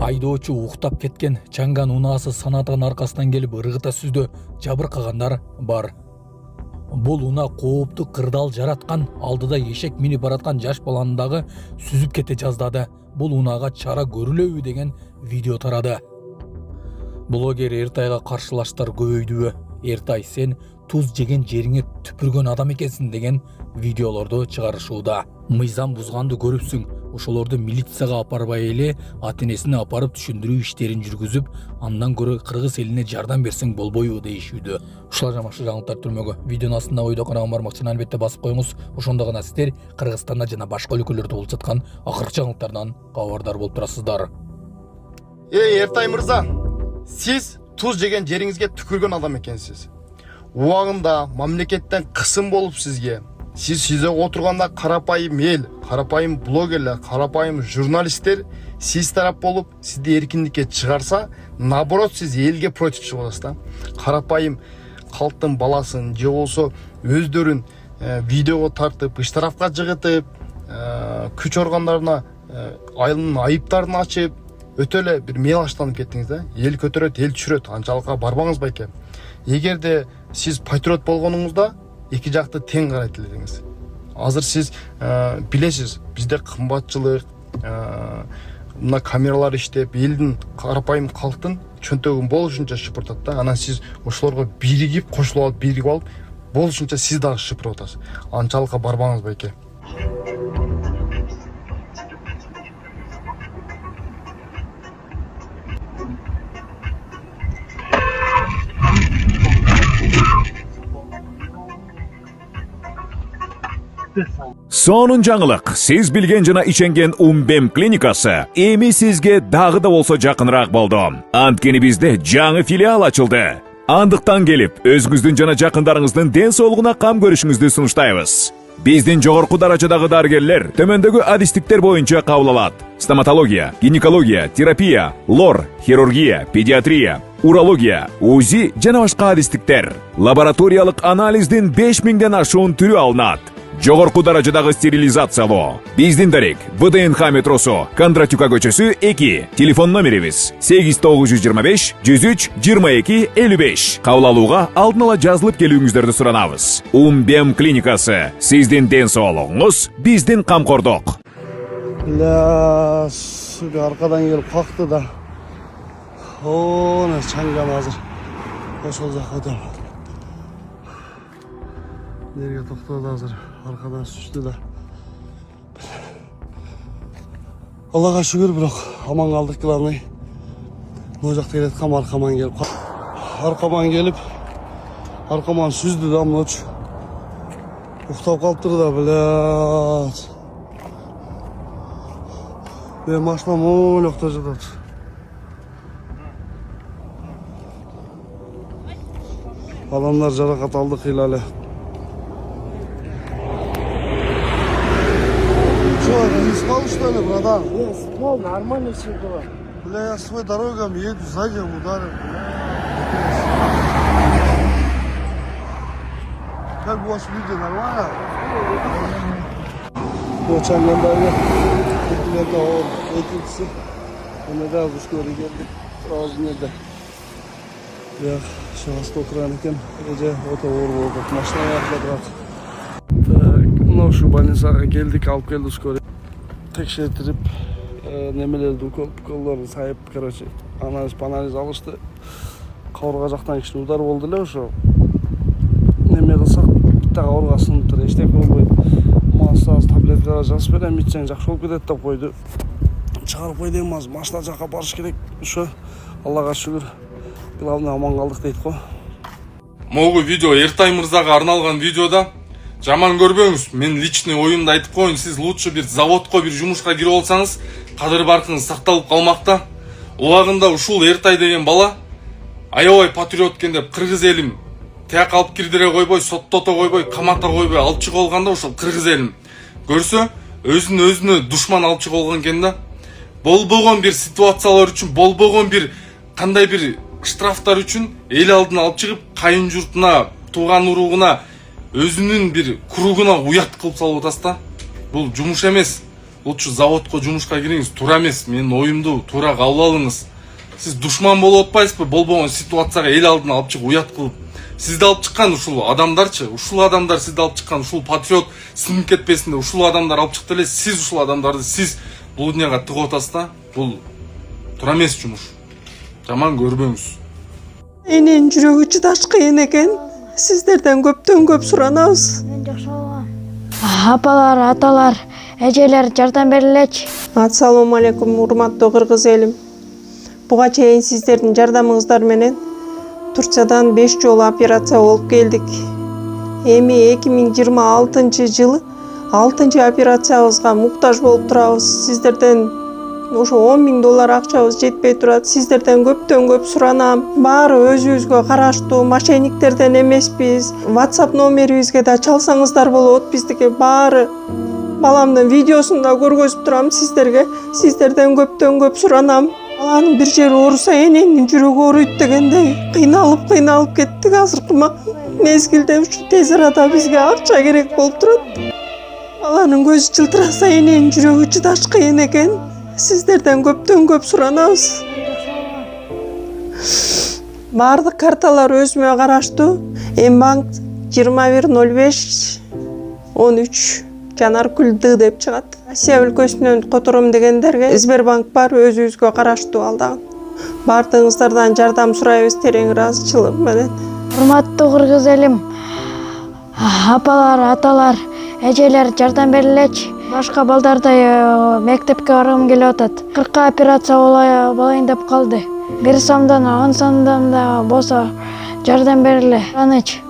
Айдоочу уктап кеткен чаңган унаасы санатан аркасынан келип ыргыта сүздө жабыркагандар бар. Бул унаа кооптуу кырдаал жараткан, алдыда эшек минип бараткан жаш баланы дагы сүзүп кете жаздады. Бул унаага чара көрүлөбү деген видео тарады. Блогер Эртайга каршылаштар көбөйдүбү? Эртай, сен туз жеген жериңе түпүргөн адам экенсиң деген видеолорду чыгарышууда. Мыйзам бузганды көрүпсүң, ошолорду милицияга апарбай эле ата-энесине апарып түшүндүрүү иштерин жүргүзүп, андан көрө кыргыз элине жардам берсең болбойбу дейишүүдө. Ушул жамашыр жаңылыктар түрмөгө. Видеонун астында ойдо канаган бармак үчүн албетте басып коюңуз. Ошондо гана сиздер Кыргызстанда жана башка өлкөлөрдө болуп жаткан акыркы жаңылыктардан кабардар болуп турасыздар. Эртай мырза, сиз туз жеген жериңизге түкүргөн адам экенсиз. Убагында мамлекеттен кысым болуп сизге. Сиз сүзөгө отурганда карапайым эл, карапайым блогерлер, карапайым журналисттер сиз тарап болуп, сизди эркиндикке чыгарса, наоборот сиз элге против чыгып атасыз да. Карапайым калктын баласын же болсо өздөрүн видеого тартып, ыштарафка жыгытып, күч органдарына айылынын айыптарын ачып, өтө эле бир мелаштанып кеттиңиз да. Эл көтөрөт, эл түшүрөт. Анчалыкка барбаңыз байке. Эгерде сиз патриот болгонуңузда эки жакты тең карайт эледиңиз. Азыр сиз билесиз, бизде кымбатчылык, мына камералар иштеп, элдин карапайым калктын чөнтөгүн болушунча шыпыртат да. Анан сиз ошолорго биригип, кошулуп алып, болушунча сиз дагы шыпырып атасыз. Анчалыкка барбаңыз байке. Сонун жаңылык, сиз билген жана иченген Умбем клиникасы эми сизге дагы да болсо жакыныраак болду. Анткени бизде жаңы филиал ачылды. Андыктан келип, өзүңүздүн жана жакындарыңыздын ден соолугуна кам көрүшүңүздү сунуштайбыз. Биздин жогорку даражадагы дарыгерлер төмөндөгү адистиктер боюнча кабыл алат: стоматология, гинекология, терапия, лор, хирургия, педиатрия, урология, УЗИ жана башка адистиктер. Лабораториялык анализдин 5000ден ашуун түрү алынат. Жогорку даражадагы стерилизациялоо. Биздин дарек ВДНХ метросу, Кондратюка көчөсү 2. Телефон номерибиз 8925 103 22 55. Кабыл алууга алдын ала жазылып келүүңүздөрдү суранабыз. Умбем клиникасы. Сиздин ден соолугуңуз, биздин камкордук. Сука, аркадан келип какты да. Оны чаңган азыр. Ошол жака өтөм. Нерге токтоду азыр? Аркадан сүздү да. Аллага шүгүр, бирок аман калдык, главный. Могу жакта келаткам, аркаман келип, аркаман сүздү да, мыночу. Уктап калыптыр да, блядь. Мен машинам оолокто жатат. Адамдар жаракат алды кыйлалы. Не спал, что ли, братан? Я спал, нормально все было. Бля, я своей дорогам еду, сзади ударил. Как у вас люди, нормально? Вот чаңгандарды көтүлөрдө оор экинчиси. Эне да ушкөр келди. Сразу нерде. Бияк шагасты отурган экен. Эже ото оор болду. Машина артта турат. Мына ушу больницага келдик, алып келди ушкөр. Текшертирип, немелерди уколдорун сайып, короче, анализ алышты. Кабырга жактан кичине удар болду эле ошо. Неме кылсак, битте кабырга сынып, эчтеке болбойт. Массаж таблеткалар жазып берем, ичсең жакшы болуп кетет деп койду. Чыгарып кой дейм, азыр машина жака барыш керек. Ошо, Аллага шүгүр. Главное, аман калдык дейт го. Могу видео Эртай мырзага арналган видеода жаман көрбөңүз. Мен личный оюмду айтып коеюн, сиз лучше бир заводко, бир жумушка кирип алсаңыз, кадыр баркыңыз сакталып калмакта. Убагында ушул Эртай деген бала аябай патриот экен деп кыргыз элим тияк алып кирдире койбой, соттото койбой, каматта койбой алып чыгып алганда ошол кыргыз элим көрсө өзүнө душман алып чыгып алган экен да. Болбогон бир ситуациялар үчүн, болбогон бир кандай бир штрафтар үчүн эл алдына алып чыгып, кайын журтуна, тууган уругуна, өзүнүн бир кругуна уят кылып салып атасыз да. Бул жумуш эмес. лучше заводко жумушка кириңиз. Туура эмес, менин оюмду туура кабыл алыңыз. Сиз душман болуп атпайсызбы? Болбогон ситуацияга эл алдына алып чыгып уят кылып. Сизди алып чыккан ушул адамдарчы, ушул адамдар сизди алып чыккан, ушул патриот сиңип кетпесин деп ушул адамдар алып чыкты эле. Сиз ушул адамдарды сиз бул дүйнөгө тыгып атасыз да. Бул туура эмес жумуш. Жаман көрбөңүз. Эненин жүрөгү чыдаш кыйын экен. Сиздерден көптөн көп суранабыз. Мен жакшы алам. Апалар, аталар, эжелер жардам берилечи. Ассалому алейкум, урматтуу кыргыз элим. Буга чейин сиздердин жардамыңыздар менен Турциядан 5 жолу операция болуп келдик. Эми 2026 жылы 6 операциябызга муктаж болуп турабыз. Сиздерден ошо $10.000 акчабыз жетпей турат. Сиздерден көптөн көп суранам. Баары өзүбүзгө караштуу, мошенниктерден эмеспиз. WhatsApp номерибизге да чалсаңыздар болот. Биздики баары баламдын видеосун да көргөзүп турам сиздерге. Сиздерден көптөн көп суранам. Баланын бир жери ооруса эненин жүрөгү ооруйт дегендей кыйналып кеттик. Азыркы мезгилде ушу тез арада бизге акча керек болуп турат. Баланын көзү жылтыраса эненин жүрөгү чыдаш кыйын экен. Сиздерден көптөн көп суранабыз. Бардык карталар өзүмө караштуу. Мбанк 210513 Жанаркүл Д деп чыгат. Россия өлкөсүнөн котором дегендерге Сбербанк бар, өзүбүзгө караштуу ал дагы. Бардыгыңыздардан жардам сурайбыз терең ыраазычылык менен. Урматтуу кыргыз элим, апалар, аталар, эжелер жардам берилечи. Башка балдардай мектепке баргым келип атат. 40 операция болайын деп калды. 1 сомдон 10 сомдон да болсо жардам бериле. Аныч.